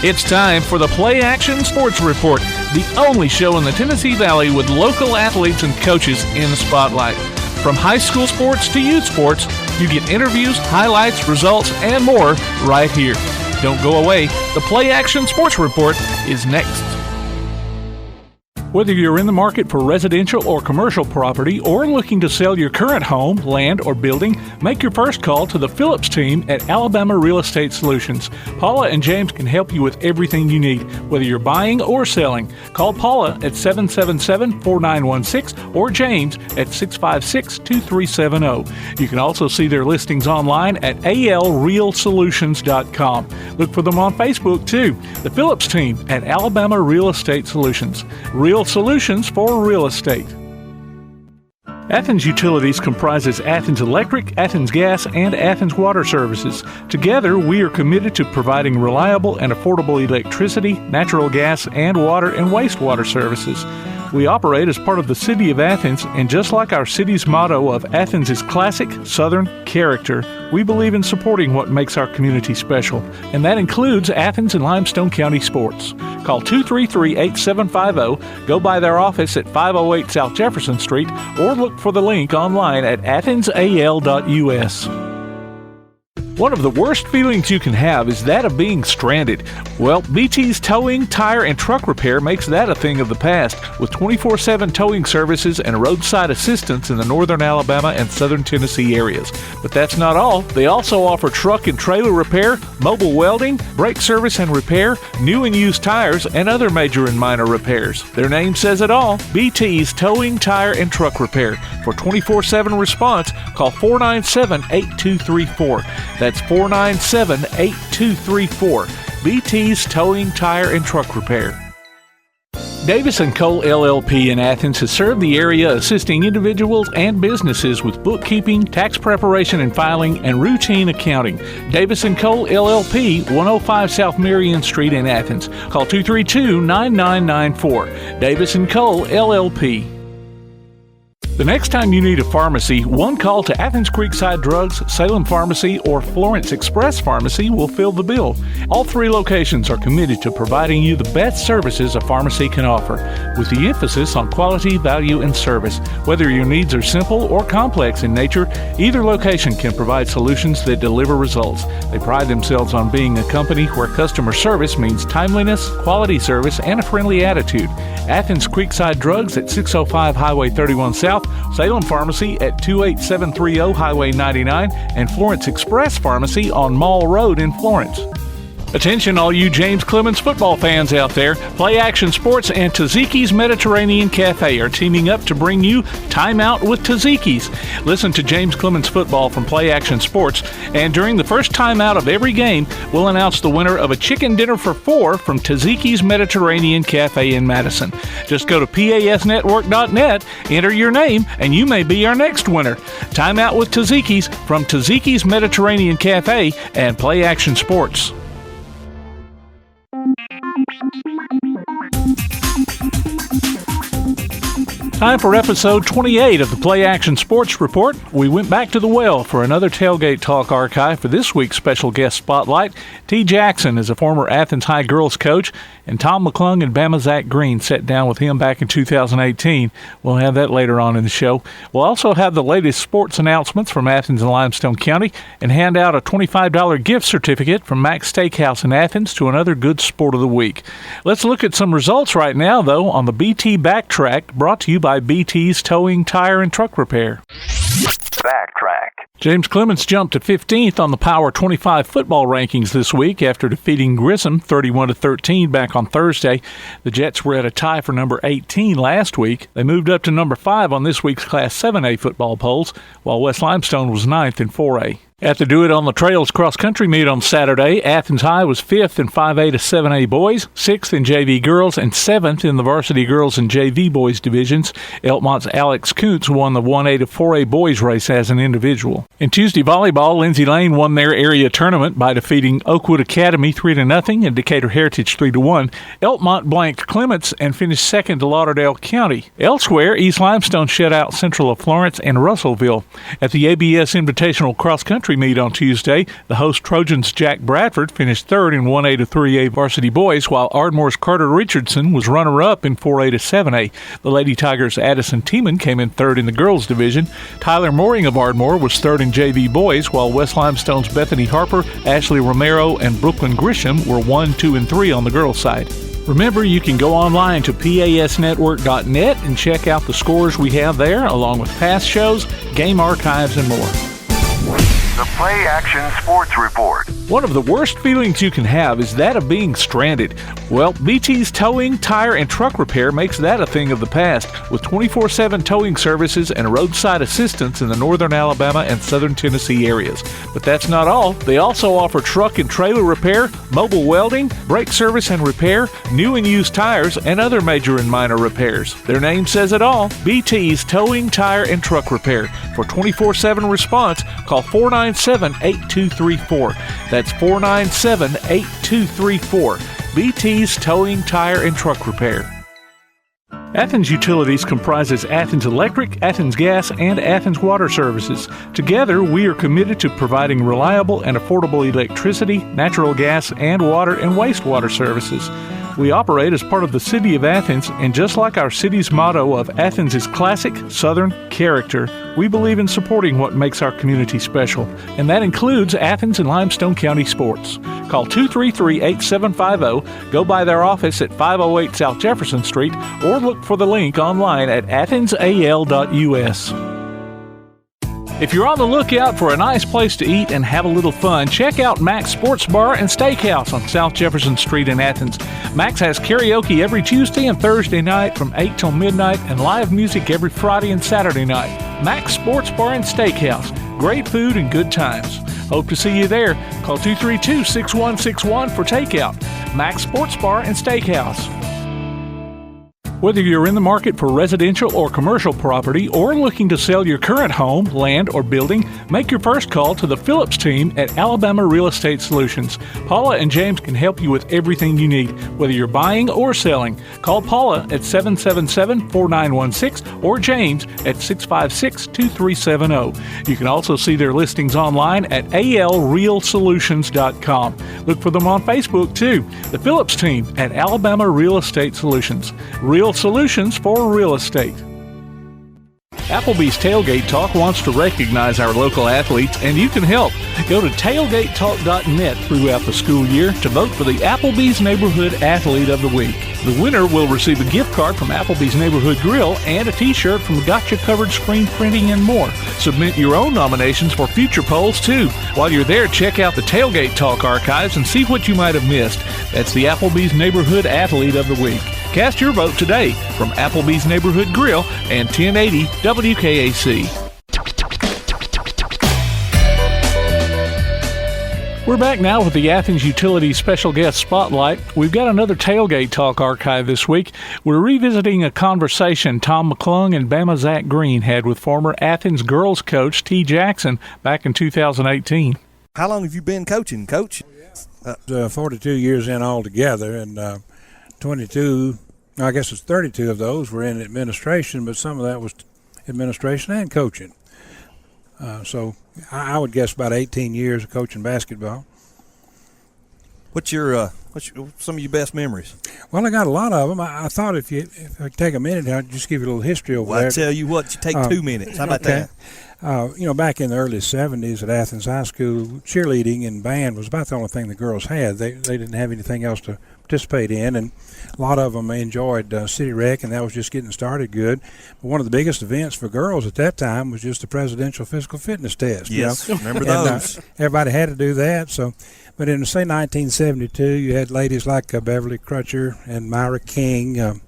It's time for the PlayAction Sports Report, the only show in the Tennessee Valley with local athletes and coaches in the spotlight. From high school sports to youth sports, you get interviews, highlights, results, and more right here. Don't go away. The PlayAction Sports Report is next. Whether you're in the market for residential or commercial property or looking to sell your current home, land, or building, make your first call to the Phillips team at Alabama Real Estate Solutions. Paula and James can help you with everything you need, whether you're buying or selling. Call Paula at 777-4916 or James at 656-2370. You can also see their listings online at alrealsolutions.com. Look for them on Facebook too. The Phillips team at Alabama Real Estate Solutions. Real solutions for real estate. Athens Utilities comprises Athens Electric, Athens Gas, and Athens Water Services. Together, we are committed to providing reliable and affordable electricity, natural gas, and water and wastewater services. We operate as part of the City of Athens, and just like our city's motto of Athens is classic Southern character, we believe in supporting what makes our community special, and that includes Athens and Limestone County sports. Call 233-8750, go by their office at 508 South Jefferson Street, or look for the link online at athensal.us. One of the worst feelings you can have is that of being stranded. Well, BT's Towing, Tire, and Truck Repair makes that a thing of the past, with 24/7 towing services and roadside assistance in the northern Alabama and southern Tennessee areas. But that's not all. They also offer truck and trailer repair, mobile welding, brake service and repair, new and used tires, and other major and minor repairs. Their name says it all, BT's Towing, Tire, and Truck Repair. For 24/7 response, call 497-8234. That's 497-8234. BT's Towing, Tire, and Truck Repair. Davis & Cole LLP in Athens has served the area assisting individuals and businesses with bookkeeping, tax preparation and filing, and routine accounting. Davis & Cole LLP, 105 South Marion Street in Athens. Call 232-9994. Davis & Cole LLP. The next time you need a pharmacy, one call to Athens Creekside Drugs, Salem Pharmacy, or Florence Express Pharmacy will fill the bill. All three locations are committed to providing you the best services a pharmacy can offer, with the emphasis on quality, value, and service. Whether your needs are simple or complex in nature, either location can provide solutions that deliver results. They pride themselves on being a company where customer service means timeliness, quality service, and a friendly attitude. Athens Creekside Drugs at 605 Highway 31 South, Salem Pharmacy at 28730 Highway 99, and Florence Express Pharmacy on Mall Road in Florence. Attention all you James Clemens football fans out there. PlayAction Sports and Taziki's Mediterranean Cafe are teaming up to bring you Time Out with Taziki's. Listen to James Clemens football from PlayAction Sports, and during the first time out of every game, we'll announce the winner of a chicken dinner for four from Taziki's Mediterranean Cafe in Madison. Just go to pasnetwork.net, enter your name, and you may be our next winner. Time Out with Taziki's from Taziki's Mediterranean Cafe and PlayAction Sports. Time for episode 28 of the PlayAction Sports Report. We went back to the well for another Tailgate Talk archive for this week's special guest spotlight. T. Jackson is a former Athens High girls coach, and Tom McClung and Bama Zach Green sat down with him back in 2018. We'll have that later on in the show. We'll also have the latest sports announcements from Athens and Limestone County and hand out a $25 gift certificate from Max Steakhouse in Athens to another good sport of the week. Let's look at some results right now, though, on the BT Backtrack, brought to you by BT's Towing, Tire, and Truck Repair. Backtrack. James Clemens jumped to 15th on the Power 25 football rankings this week after defeating Grissom 31-13 back on Thursday. The Jets were at a tie for number 18 last week. They moved up to number 5 on this week's Class 7A football polls, while West Limestone was 9th in 4A. At the Do It on the Trails cross-country meet on Saturday, Athens High was 5th in 5A to 7A boys, 6th in JV girls, and 7th in the varsity girls and JV boys divisions. Elkmont's Alex Kuntz won the 1A to 4A boys race as an individual. In Tuesday volleyball, Lindsay Lane won their area tournament by defeating Oakwood Academy 3-0 and Decatur Heritage 3-1. Elkmont blanked Clements and finished second to Lauderdale County. Elsewhere, East Limestone shut out Central of Florence and Russellville. At the ABS Invitational Cross Country trophy meet on Tuesday. The host Trojans' Jack Bradford finished third in 1A to 3A varsity boys, while Ardmore's Carter Richardson was runner-up in 4A to 7A. The Lady Tigers' Addison Tiemann came in third in the girls' division. Tyler Mooring of Ardmore was third in JV boys, while West Limestone's Bethany Harper, Ashley Romero, and Brooklyn Grisham were 1, 2, and 3 on the girls' side. Remember, you can go online to pasnetwork.net and check out the scores we have there, along with past shows, game archives, and more. The PlayAction Sports Report. One of the worst feelings you can have is that of being stranded. Well, BT's Towing, Tire, and Truck Repair makes that a thing of the past, with 24/7 towing services and roadside assistance in the northern Alabama and southern Tennessee areas. But that's not all. They also offer truck and trailer repair, mobile welding, brake service and repair, new and used tires, and other major and minor repairs. Their name says it all, BT's Towing, Tire, and Truck Repair. For 24/7 response, call 497-8234. That's 497-8234. BT's Towing, Tire, and Truck Repair. Athens Utilities comprises Athens Electric, Athens Gas, and Athens Water Services. Together, we are committed to providing reliable and affordable electricity, natural gas, and water and wastewater services. We operate as part of the City of Athens, and just like our city's motto of Athens is classic Southern character, we believe in supporting what makes our community special, and that includes Athens and Limestone County sports. Call 233-8750, go by their office at 508 South Jefferson Street, or look for the link online at athensal.us. If you're on the lookout for a nice place to eat and have a little fun, check out Mac's Sports Bar and Steakhouse on South Jefferson Street in Athens. Mac's has karaoke every Tuesday and Thursday night from 8 till midnight and live music every Friday and Saturday night. Mac's Sports Bar and Steakhouse. Great food and good times. Hope to see you there. Call 232-6161 for takeout. Mac's Sports Bar and Steakhouse. Whether you're in the market for residential or commercial property or looking to sell your current home, land, or building, make your first call to the Phillips team at Alabama Real Estate Solutions. Paula and James can help you with everything you need, whether you're buying or selling. Call Paula at 777-4916 or James at 656-2370. You can also see their listings online at alrealsolutions.com. Look for them on Facebook too. The Phillips team at Alabama Real Estate Solutions. Real solutions for real estate. Applebee's Tailgate Talk wants to recognize our local athletes, and you can help. Go to tailgatetalk.net throughout the school year to vote for the Applebee's Neighborhood Athlete of the Week. The winner will receive a gift card from Applebee's Neighborhood Grill and a t-shirt from Gotcha Covered Screen Printing and more. Submit your own nominations for future polls, too. While you're there, check out the Tailgate Talk archives and see what you might have missed. That's the Applebee's Neighborhood Athlete of the Week. Cast your vote today from Applebee's Neighborhood Grill and 1080 WKAC. We're back now with the Athens Utilities Special Guest Spotlight. We've got another Tailgate Talk archive this week. We're revisiting a conversation Tom McClung and Bama Zach Green had with former Athens girls coach T. Jackson back in 2018. How long have you been coaching, Coach? 42 years in altogether, and 22, I guess it's 32 of those were in administration, but some of that was administration and coaching. So I would guess about 18 years of coaching basketball. What's some of your best memories? Well, I got a lot of them. I thought if I could take a minute, I'd just give you a little history over there. I tell you what, you take 2 minutes. How about that? Back in the early 70s at Athens High School, cheerleading and band was about the only thing the girls had. They didn't have anything else to participate in, and a lot of them enjoyed City Rec, and that was just getting started good. But one of the biggest events for girls at that time was just the Presidential Physical Fitness Test. Yes, remember and, those. Everybody had to do that. So, but in, say, 1972, you had ladies like Beverly Crutcher and Myra King,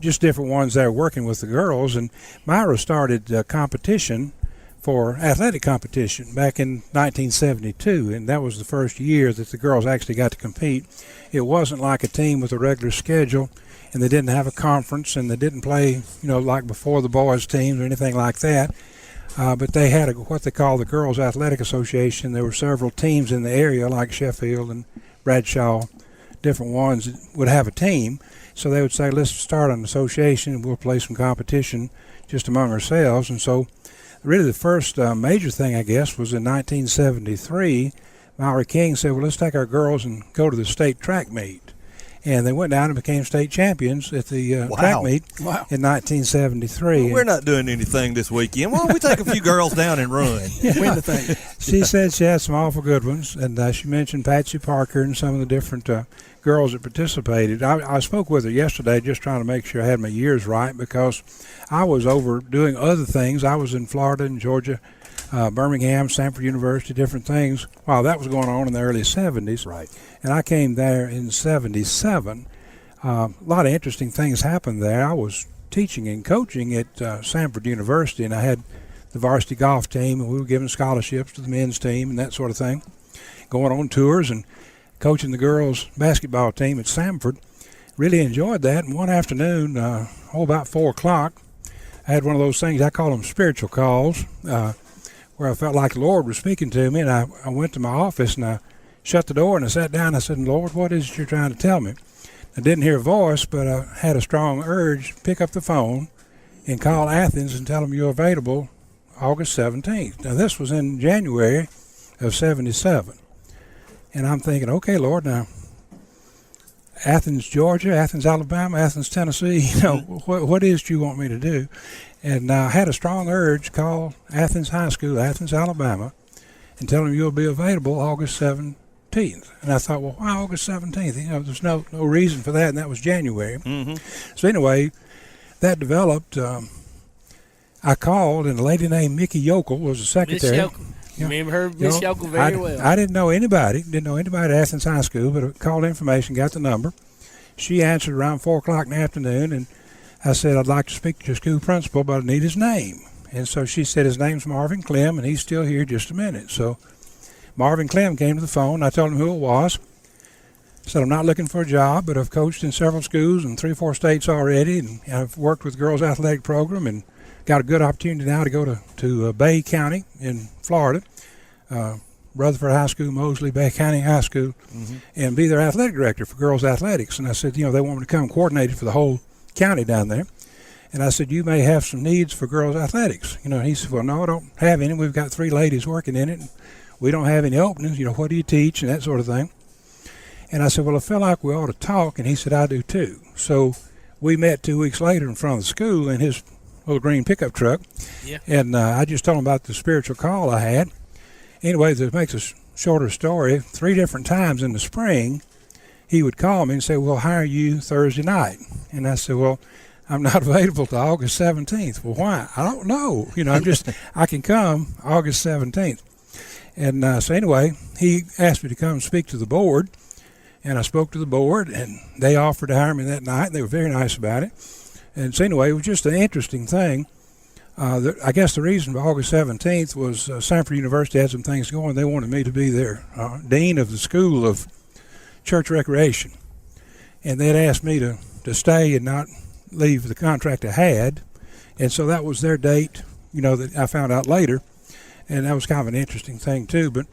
just different ones that were working with the girls. And Myra started competition for athletic competition back in 1972, and that was the first year that the girls actually got to compete. It wasn't like a team with a regular schedule, and they didn't have a conference, and they didn't play, like before the boys' teams or anything like that. But they had what they call the Girls Athletic Association. There were several teams in the area, like Sheffield and Bradshaw, different ones that would have a team. So they would say, let's start an association, and we'll play some competition just among ourselves. And so really the first major thing, I guess, was in 1973. Myra King said, well, let's take our girls and go to the state track meet. And they went down and became state champions at the track meet in 1973. Well, we're not doing anything this weekend. Why don't we take a few girls down and run? Win the thing. She said she had some awful good ones, and she mentioned Patsy Parker and some of the different girls that participated. I spoke with her yesterday just trying to make sure I had my years right, because I was over doing other things. I was in Florida and Georgia, Birmingham, Stanford University, different things, while that was going on in the early 70s. Right. And I came there in 77. A lot of interesting things happened there. I was teaching and coaching at Stanford University, and I had the varsity golf team, and we were giving scholarships to the men's team and that sort of thing, going on tours and coaching the girls' basketball team at Stanford. Really enjoyed that. And one afternoon, about 4 o'clock, I had one of those things, I call them spiritual calls, where I felt like the Lord was speaking to me, and I went to my office and I shut the door and I sat down and I said, Lord, what is it you're trying to tell me? I didn't hear a voice, but I had a strong urge to pick up the phone and call Athens and tell them you're available August 17th. Now, this was in January of 77. And I'm thinking, okay, Lord, now, Athens, Georgia, Athens, Alabama, Athens, Tennessee, what is it you want me to do? And I had a strong urge to call Athens High School, Athens, Alabama, and tell them you'll be available August 17th. And I thought, well, why August 17th? There's no reason for that, and that was January. Mm-hmm. So anyway, that developed. I called, and a lady named Mickey Yokel was the secretary. Miss Yokel. You remember her, Miss Yokel, very well. I didn't know anybody at Athens High School, but I called information, got the number. She answered around 4 o'clock in the afternoon, and I said, I'd like to speak to your school principal, but I need his name. And so she said, his name's Marvin Clem, and he's still here just a minute. So Marvin Clem came to the phone. I told him who it was. I said, I'm not looking for a job, but I've coached in several schools in 3 or 4 states already, and I've worked with the girls' athletic program and got a good opportunity now to go to Bay County in Florida, Rutherford High School, Mosley, Bay County High School, and be their athletic director for girls' athletics. And I said, they want me to come coordinate for the whole county down there. And I said, you may have some needs for girls' athletics. And he said, well, no, I don't have any. We've got 3 ladies working in it. And we don't have any openings. What do you teach and that sort of thing. And I said, well, I feel like we ought to talk. And he said, I do too. So we met 2 weeks later in front of the school in his little green pickup truck. Yeah. And I just told him about the spiritual call I had. Anyway, to make a shorter story, 3 different times in the spring, he would call me and say, well, how are you Thursday night? And I said, well, I'm not available till August 17th. Well, why? I don't know. I can come August 17th. And so anyway, he asked me to come speak to the board, and I spoke to the board, and they offered to hire me that night. They were very nice about it. And so anyway, it was just an interesting thing. I guess the reason for August 17th was Stanford University had some things going. They wanted me to be their dean of the School of Church Recreation. And they had asked me to stay and not leave the contract I had. And so that was their date, that I found out later. And that was kind of an interesting thing, too. But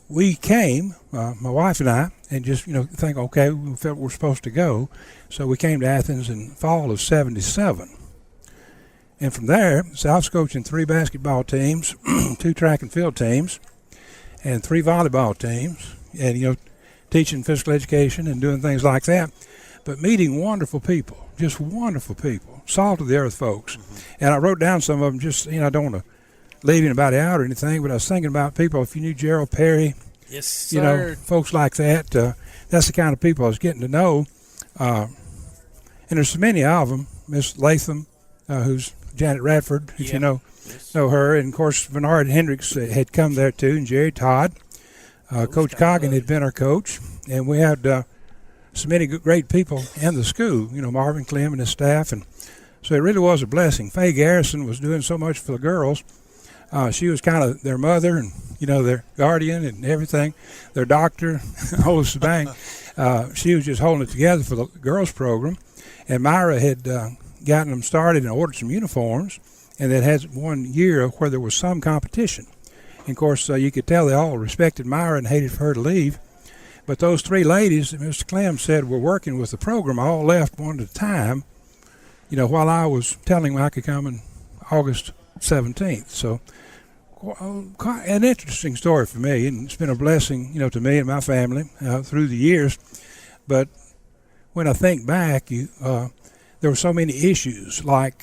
we came, my wife and I, and just, think, okay, we felt we're supposed to go. So we came to Athens in fall of 77. And from there, so I was coaching 3 basketball teams, 2 track and field teams, and 3 volleyball teams, and, teaching physical education and doing things like that. But meeting wonderful people, just wonderful people, salt of the earth folks. And I wrote down some of them just, I don't want to leave anybody out or anything, but I was thinking about people, if you knew Gerald Perry, yes, sir. Folks like that, that's the kind of people I was getting to know. And there's so many of them. Miss Latham, who's Janet Radford, if you know her. And, of course, Bernard Hendricks had come there, too, and Jerry Todd. Coach Coggin had been our coach. And we had so many great people in the school, Marvin Clem and his staff. And so it really was a blessing. Faye Garrison was doing so much for the girls. She was kind of their mother and, their guardian and everything, their doctor, the whole shebang. She was just holding it together for the girls' program. And Myra had gotten them started and ordered some uniforms, and that had 1 year where there was some competition. And, of course, you could tell they all respected Myra and hated for her to leave. But those 3 ladies that Mr. Clem said were working with the program all left one at a time, while I was telling them I could come in August 17th. So quite an interesting story for me, and it's been a blessing, to me and my family through the years. But when I think back, there were so many issues, like,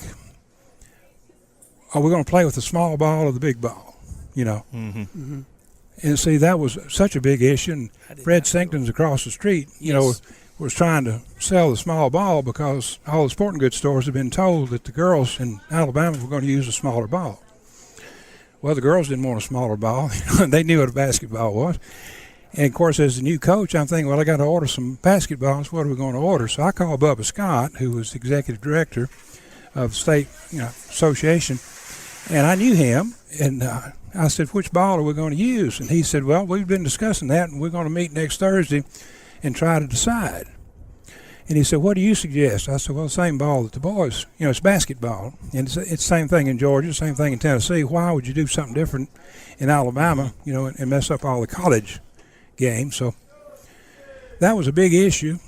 are we going to play with the small ball or the big ball? And see, that was such a big issue. And Fred Sinkton's across the street, was trying to sell the small ball because all the sporting goods stores had been told that the girls in Alabama were going to use a smaller ball. Well, the girls didn't want a smaller ball. They knew what a basketball was. And, of course, as the new coach, I'm thinking, well, I got to order some basketballs. What are we going to order? So I called Bubba Scott, who was the executive director of the state association, and I knew him. And I said, which ball are we going to use? And he said, well, we've been discussing that, and we're going to meet next Thursday and try to decide. And he said, what do you suggest? I said, well, the same ball that the boys, it's basketball. And it's the same thing in Georgia, same thing in Tennessee. Why would you do something different in Alabama, and mess up all the college games? So that was a big issue.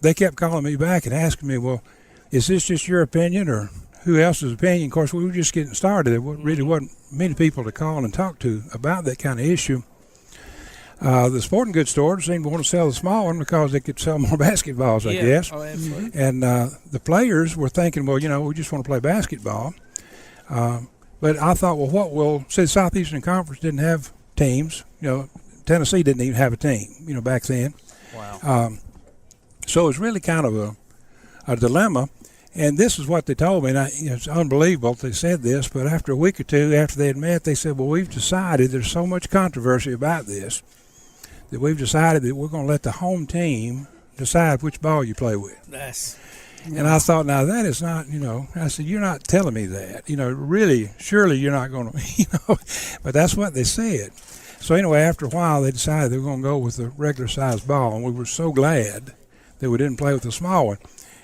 They kept calling me back and asking me, well, is this just your opinion or who else's opinion? Of course, we were just getting started. There really wasn't many people to call and talk to about that kind of issue. The sporting goods stores seemed to want to sell the small one because they could sell more basketballs, I guess. Oh, absolutely. And the players were thinking, well, we just want to play basketball. But I thought, well, say the Southeastern Conference didn't have teams. Tennessee didn't even have a team, back then. Wow. So it was really kind of a dilemma. And this is what they told me. And it's unbelievable they said this, but after a week or two after they had met, they said, well, we've decided there's so much controversy about this that we've decided that we're going to let the home team decide which ball you play with. And I thought, now that is not, I said, you're not telling me that. Really, surely you're not going to, but that's what they said. So anyway, after a while, they decided they were going to go with the regular size ball, and we were so glad that we didn't play with the small one.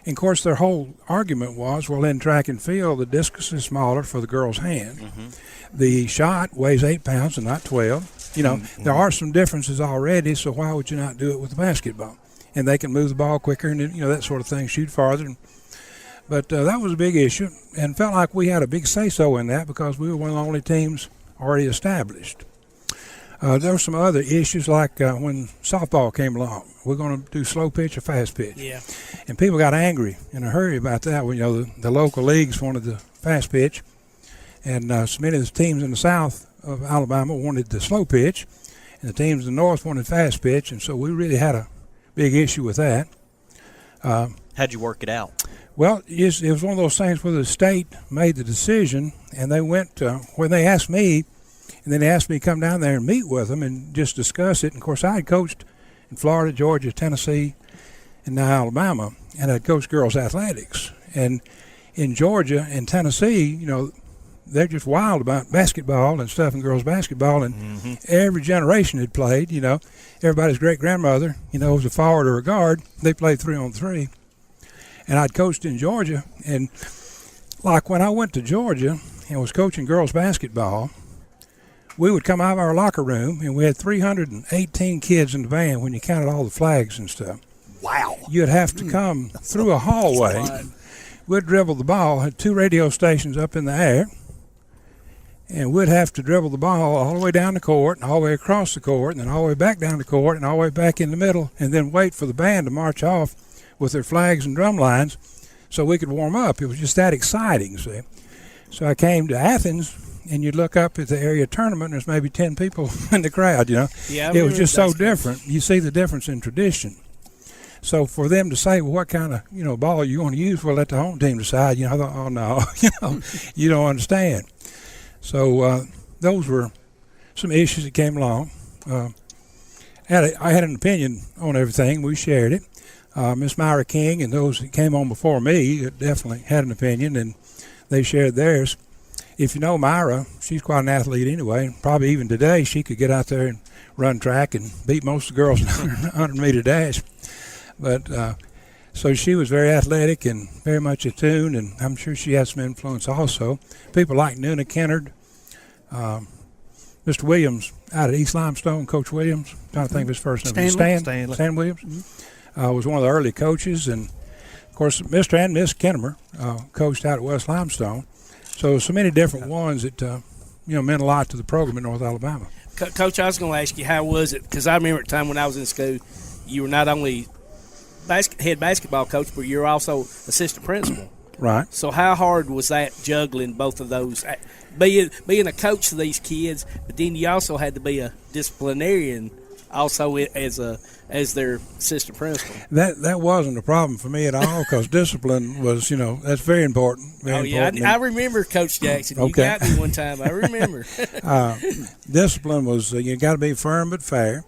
And, of course, their whole argument was, well, in track and field, the discus is smaller for the girl's hand. Mm-hmm. The shot weighs 8 pounds and not 12. There are some differences already, so why would you not do it with the basketball? And they can move the ball quicker and, that sort of thing, shoot farther. But that was a big issue, and felt like we had a big say-so in that because we were one of the only teams already established. There were some other issues like when softball came along. We're going to do slow pitch or fast pitch. Yeah. And people got angry in a hurry about that. The local leagues wanted the fast pitch, and so many of the teams in the south of Alabama wanted the slow pitch, and the teams in the north wanted fast pitch, and so we really had a big issue with that. How'd you work it out? Well, it was one of those things where the state made the decision, and they went when they asked me, and then they asked me to come down there and meet with them and just discuss it. And, of course, I had coached in Florida, Georgia, Tennessee, and now Alabama, and I'd coached girls athletics. And in Georgia and Tennessee, they're just wild about basketball and stuff and girls basketball. And every generation had played, Everybody's great-grandmother, was a forward or a guard. They played 3-on-3. And I'd coached in Georgia. And, like, when I went to Georgia and was coaching girls basketball, we would come out of our locker room, and we had 318 kids in the band when you counted all the flags and stuff. Wow. You'd have to come through a hallway. We'd dribble the ball, had 2 radio stations up in the air, and we'd have to dribble the ball all the way down the court and all the way across the court and then all the way back down the court and all the way back in the middle, and then wait for the band to march off with their flags and drum lines so we could warm up. It was just that exciting, see. So I came to Athens, and you'd look up at the area tournament, and there's maybe 10 people in the crowd, Yeah, it was just so different. You see the difference in tradition. So for them to say, well, what kind of, ball you want to use, we'll let the home team decide. I thought, oh, no, you don't understand. So those were some issues that came along. I had an opinion on everything. We shared it. Miss Myra King and those that came on before me definitely had an opinion, and they shared theirs. If you know Myra, she's quite an athlete anyway, and probably even today she could get out there and run track and beat most of the girls in 100-meter dash. But so she was very athletic and very much attuned, and I'm sure she had some influence also. People like Nuna Kennard, Mr. Williams out at East Limestone, Coach Williams, I'm trying to think of his first name. Stan Williams, was one of the early coaches, and of course Mr. and Miss Kennemer coached out at West Limestone. So many different ones that meant a lot to the program in North Alabama. Coach, I was going to ask you, how was it? Because I remember at the time when I was in school, you were not only head basketball coach, but you're also assistant principal. Right. So how hard was that, juggling both of those, being a coach to these kids, but then you also had to be a disciplinarian also as their assistant principal? That wasn't a problem for me at all, because discipline was, that's very important. I remember Coach Jackson. You got me one time. I remember. Discipline was, you got to be firm but fair,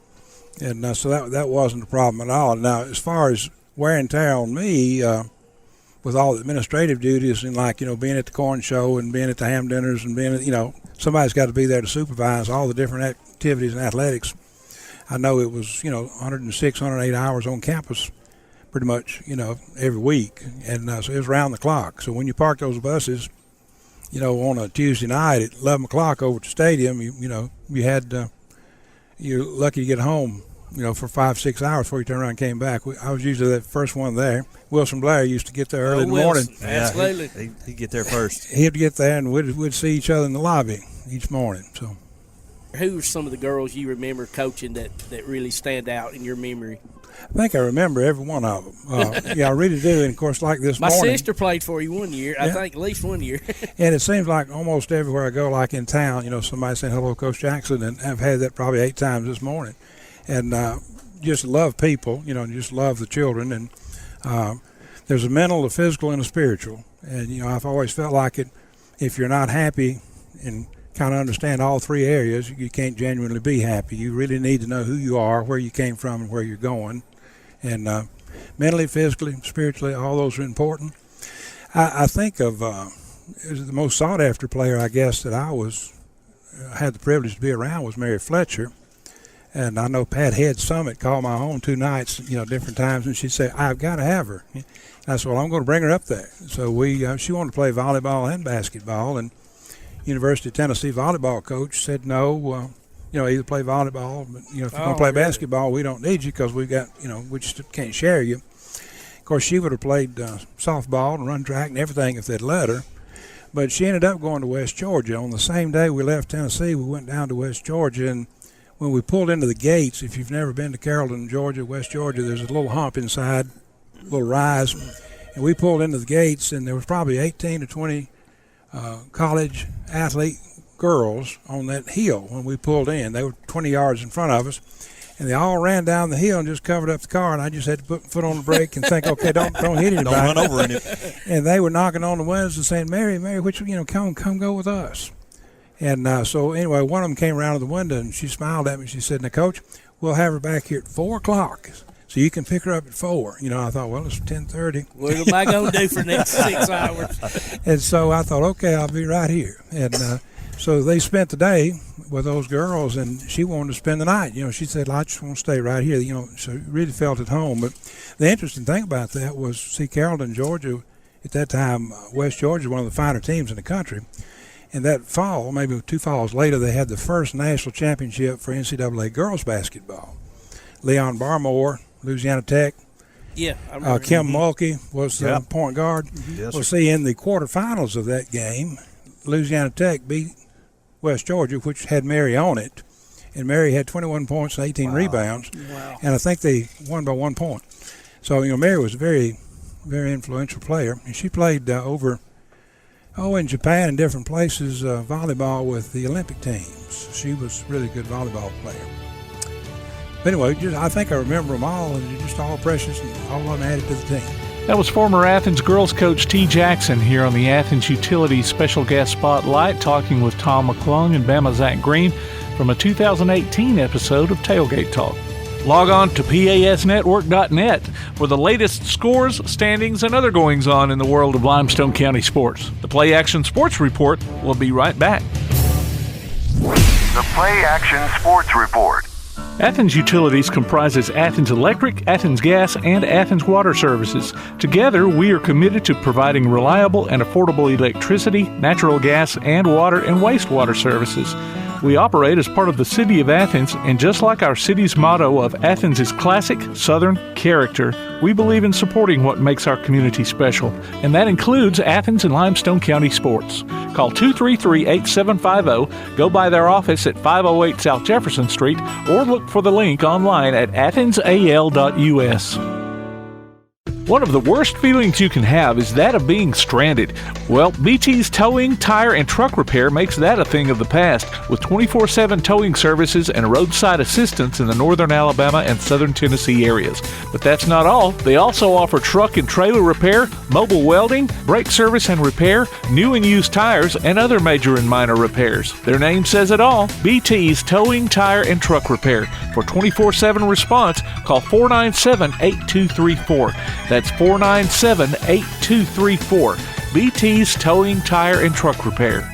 and so that wasn't a problem at all. Now, as far as wear and tear on me, with all the administrative duties and being at the corn show and being at the ham dinners and being somebody's got to be there to supervise all the different activities in athletics. I know it was 106, 108 hours on campus pretty much every week, and so it was around the clock. So when you park those buses on a Tuesday night at 11 o'clock over at the stadium, you had you're lucky to get home for 5-6 hours before you turn around and came back. I was usually the first one there. Wilson Blair used to get there early in the morning. Absolutely. Yeah, he'd get there first. He'd get there, and we'd see each other in the lobby each morning. So, who are some of the girls you remember coaching that really stand out in your memory? I think I remember every one of them. I really do. And, of course, like this My morning. My sister played for you one year, I think, at least one year. And it seems like almost everywhere I go, like in town, somebody saying, hello, Coach Jackson, and I've had that probably 8 times this morning. And just love people, just love the children. And there's a mental, a physical, and a spiritual. And, I've always felt like if you're not happy and kind of understand all 3 areas, you can't genuinely be happy. You really need to know who you are, where you came from, and where you're going. And mentally, physically, spiritually, all those are important. I think of the most sought-after player, I guess, that I had the privilege to be around was Mary Fletcher. And I know Pat Head Summit called my home 2 nights, different times, and she'd say, I've got to have her. I said, well, I'm going to bring her up there. So she wanted to play volleyball and basketball, and University of Tennessee volleyball coach said, no, either play volleyball, but, if you're going to play basketball, we don't need you because we got, we just can't share you. Of course, she would have played softball and run track and everything if they'd let her. But she ended up going to West Georgia. On the same day we left Tennessee, we went down to West Georgia, and when we pulled into the gates, if you've never been to Carrollton, Georgia, West Georgia, there's a little hump inside, a little rise. And we pulled into the gates, and there was probably 18 to 20 college athlete girls on that hill when we pulled in. They were 20 yards in front of us, and they all ran down the hill and just covered up the car, and I just had to put my foot on the brake and think, okay, don't hit anybody. Don't run over any. And they were knocking on the windows and saying, Mary, which come go with us. And so anyway, one of them came around to the window, and she smiled at me. She said, now, Coach, we'll have her back here at 4 o'clock, so you can pick her up at 4. I thought, well, it's 10:30. What am I going to do for the next 6 hours? And so I thought, okay, I'll be right here. And so they spent the day with those girls, and she wanted to spend the night. She said, I just want to stay right here. So really felt at home. But the interesting thing about that was, Carrollton, Georgia, at that time, West Georgia was one of the finer teams in the country. And that fall, maybe 2 falls later, they had the first national championship for NCAA girls basketball. Leon Barmore, Louisiana Tech. Yeah, I remember. Kim Mulkey was the point guard. Yes, well, see, in the quarterfinals of that game, Louisiana Tech beat West Georgia, which had Mary on it. And Mary had 21 points and 18 rebounds. Wow. And I think they won by 1 point. So, Mary was a very, very influential player. And she played in Japan and different places, volleyball with the Olympic teams. She was a really good volleyball player. But anyway, I think I remember them all, and they're just all precious, and all of them added to the team. That was former Athens girls coach T. Jackson here on the Athens Utilities Special Guest Spotlight, talking with Tom McClung and Bama Zach Green from a 2018 episode of Tailgate Talk. Log on to PASnetwork.net for the latest scores, standings, and other goings-on in the world of Limestone County sports. The PlayAction Sports Report will be right back. The PlayAction Sports Report. Athens Utilities comprises Athens Electric, Athens Gas, and Athens Water Services. Together, we are committed to providing reliable and affordable electricity, natural gas, and water and wastewater services. We operate as part of the City of Athens, and just like our city's motto of Athens is classic Southern character, we believe in supporting what makes our community special, and that includes Athens and Limestone County sports. Call 233-8750, go by their office at 508 South Jefferson Street, or look for the link online at athensal.us. One of the worst feelings you can have is that of being stranded. Well, BT's Towing, Tire, and Truck Repair makes that a thing of the past, with 24/7 towing services and roadside assistance in the northern Alabama and southern Tennessee areas. But that's not all. They also offer truck and trailer repair, mobile welding, brake service and repair, new and used tires, and other major and minor repairs. Their name says it all, BT's Towing, Tire, and Truck Repair. For 24/7 response, call 497-8234. That's 497-8234. BT's Towing, Tire, and Truck Repair.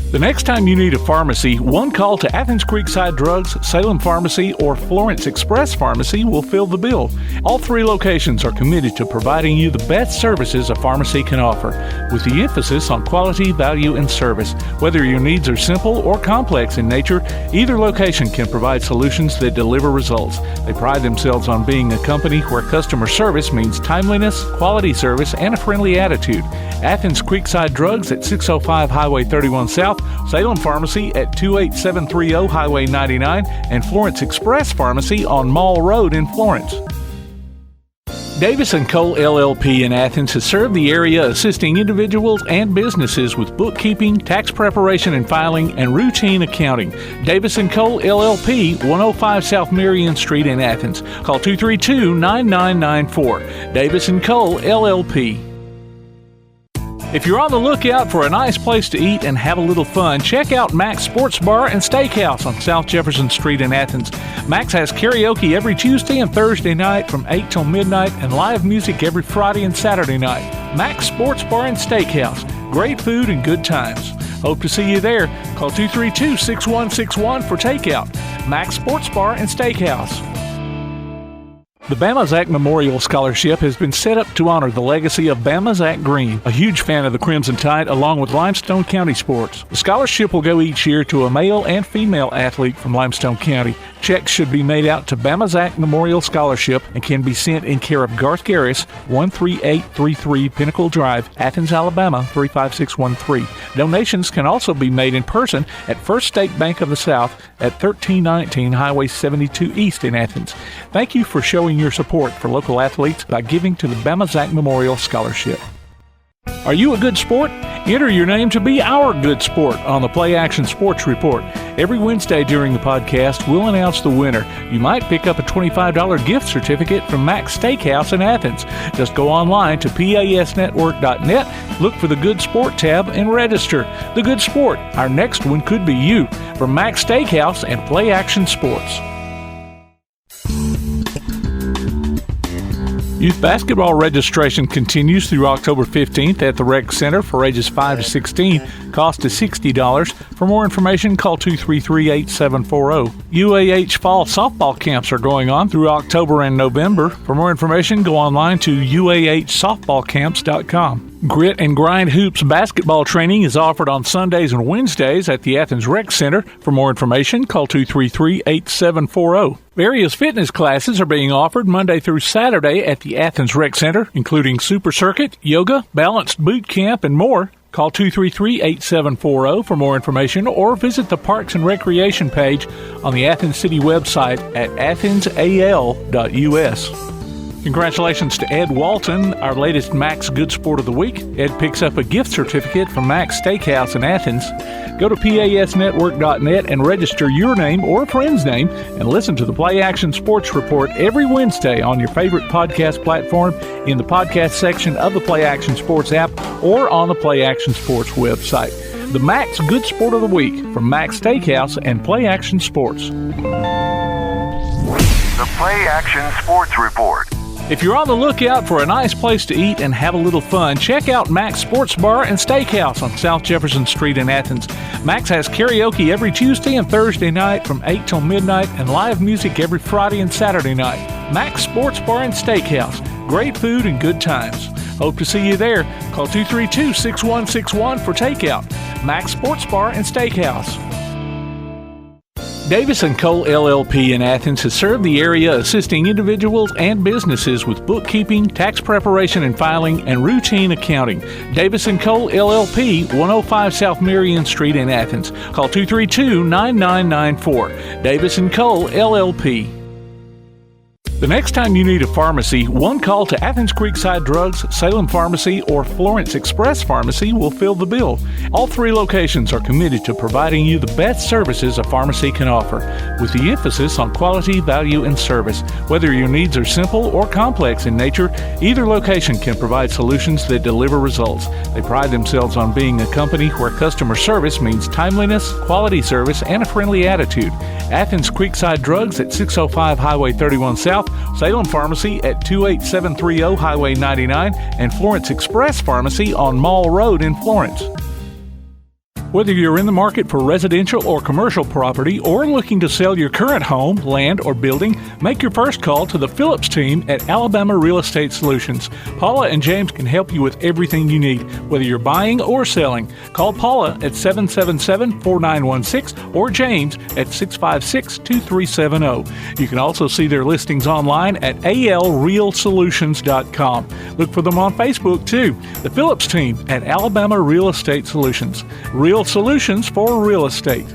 The next time you need a pharmacy, one call to Athens Creekside Drugs, Salem Pharmacy, or Florence Express Pharmacy will fill the bill. All three locations are committed to providing you the best services a pharmacy can offer, with the emphasis on quality, value, and service. Whether your needs are simple or complex in nature, either location can provide solutions that deliver results. They pride themselves on being a company where customer service means timeliness, quality service, and a friendly attitude. Athens Creekside Drugs at 605 Highway 31 South, Salem Pharmacy at 28730 Highway 99, and Florence Express Pharmacy on Mall Road in Florence. Davis & Cole LLP in Athens has served the area assisting individuals and businesses with bookkeeping, tax preparation and filing, and routine accounting. Davis & Cole LLP, 105 South Marion Street in Athens. Call 232-9994. Davis & Cole LLP. If you're on the lookout for a nice place to eat and have a little fun, check out Mac's Sports Bar and Steakhouse on South Jefferson Street in Athens. Mac's has karaoke every Tuesday and Thursday night from 8 till midnight and live music every Friday and Saturday night. Mac's Sports Bar and Steakhouse. Great food and good times. Hope to see you there. Call 232-6161 for takeout. Mac's Sports Bar and Steakhouse. The Bama Zach Memorial Scholarship has been set up to honor the legacy of Bama Zach Green, a huge fan of the Crimson Tide, along with Limestone County sports. The scholarship will go each year to a male and female athlete from Limestone County. Checks should be made out to Bama Zach Memorial Scholarship and can be sent in care of Garth Garris, 13833 Pinnacle Drive, Athens, Alabama, 35613. Donations can also be made in person at First State Bank of the South at 1319 Highway 72 East in Athens. Thank you for showing your support for local athletes by giving to the Bama Zach Memorial Scholarship. Are you a good sport? Enter your name to be our good sport on the PlayAction Sports Report. Every Wednesday during the podcast, we'll announce the winner. You might pick up a $25 gift certificate from Mac's Steakhouse in Athens. Just go online to pasnetwork.net, look for the Good Sport tab, and register. The Good Sport. Our next one could be you. From Mac's Steakhouse and PlayAction Sports. Youth basketball registration continues through October 15th at the Rec Center for ages 5 to 16. Cost is $60. For more information, call 233-8740. UAH fall softball camps are going on through October and November. For more information, go online to uahsoftballcamps.com. Grit and Grind Hoops basketball training is offered on Sundays and Wednesdays at the Athens Rec Center. For more information, call 233-8740. Various fitness classes are being offered Monday through Saturday at the Athens Rec Center, including Super Circuit, yoga, balanced boot camp, and more. Call 233-8740 for more information or visit the Parks and Recreation page on the Athens City website at athensal.us. Congratulations to Ed Walton, our latest Mac's Good Sport of the Week. Ed picks up a gift certificate from Mac's Steakhouse in Athens. Go to pasnetwork.net and register your name or a friend's name and listen to the PlayAction Sports Report every Wednesday on your favorite podcast platform, in the podcast section of the PlayAction Sports app, or on the PlayAction Sports website. The Mac's Good Sport of the Week from Mac's Steakhouse and PlayAction Sports. The PlayAction Sports Report. If you're on the lookout for a nice place to eat and have a little fun, check out Mac's Sports Bar and Steakhouse on South Jefferson Street in Athens. Mac's has karaoke every Tuesday and Thursday night from 8 till midnight and live music every Friday and Saturday night. Mac's Sports Bar and Steakhouse. Great food and good times. Hope to see you there. Call 232-6161 for takeout. Mac's Sports Bar and Steakhouse. Davis & Cole LLP in Athens has served the area assisting individuals and businesses with bookkeeping, tax preparation and filing, and routine accounting. Davis & Cole LLP, 105 South Marion Street in Athens. Call 232-9994. Davis & Cole LLP. The next time you need a pharmacy, one call to Athens Creekside Drugs, Salem Pharmacy, or Florence Express Pharmacy will fill the bill. All three locations are committed to providing you the best services a pharmacy can offer, with the emphasis on quality, value, and service. Whether your needs are simple or complex in nature, either location can provide solutions that deliver results. They pride themselves on being a company where customer service means timeliness, quality service, and a friendly attitude. Athens Creekside Drugs at 605 Highway 31 South, Salem Pharmacy at 28730 Highway 99, and Florence Express Pharmacy on Mall Road in Florence. Whether you're in the market for residential or commercial property or looking to sell your current home, land, or building, make your first call to the Phillips team at Alabama Real Estate Solutions. Paula and James can help you with everything you need, whether you're buying or selling. Call Paula at 777-4916 or James at 656-2370. You can also see their listings online at alrealsolutions.com. Look for them on Facebook too. The Phillips team at Alabama Real Estate Solutions. Real solutions for real estate.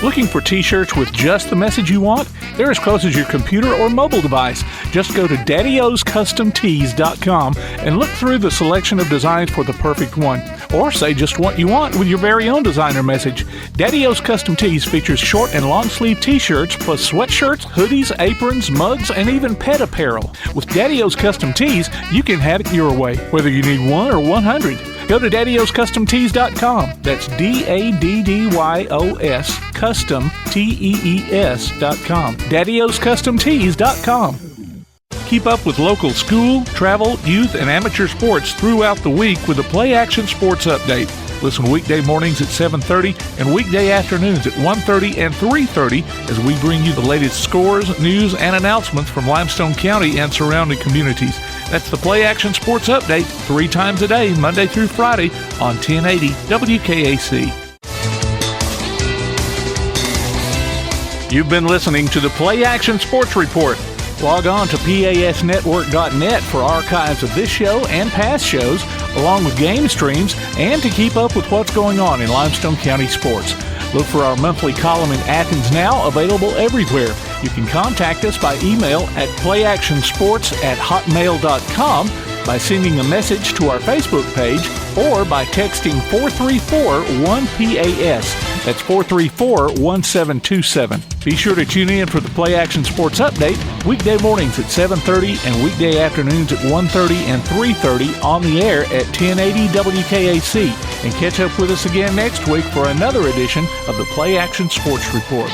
Looking for t-shirts with just the message you want? They're as close as your computer or mobile device. Just go to daddyoscustomtees.com and look through the selection of designs for the perfect one. Or say just what you want with your very own designer message. Daddy O's Custom Tees features short and long sleeve t-shirts plus sweatshirts, hoodies, aprons, mugs, and even pet apparel. With Daddy O's Custom Tees, you can have it your way, whether you need 1 or 100. Go to daddyoscustomtees.com. That's DADDYOS Custom TEES.com. daddyoscustomtees.com. Keep up with local school, travel, youth, and amateur sports throughout the week with the PlayAction Sports Update. Listen weekday mornings at 7:30 and weekday afternoons at 1:30 and 3:30 as we bring you the latest scores, news, and announcements from Limestone County and surrounding communities. That's the PlayAction Sports Update 3 times a day, Monday through Friday on 1080 WKAC. You've been listening to the PlayAction Sports Report. Log on to PASnetwork.net for archives of this show and past shows, along with game streams, and to keep up with what's going on in Limestone County sports. Look for our monthly column in Athens Now, available everywhere. You can contact us by email at playactionsports@hotmail.com, by sending a message to our Facebook page, or by texting 434-1PAS. That's 434-1727. Be sure to tune in for the PlayAction Sports Update weekday mornings at 7:30 and weekday afternoons at 1:30 and 3:30 on the air at 1080 WKAC. And catch up with us again next week for another edition of the PlayAction Sports Report.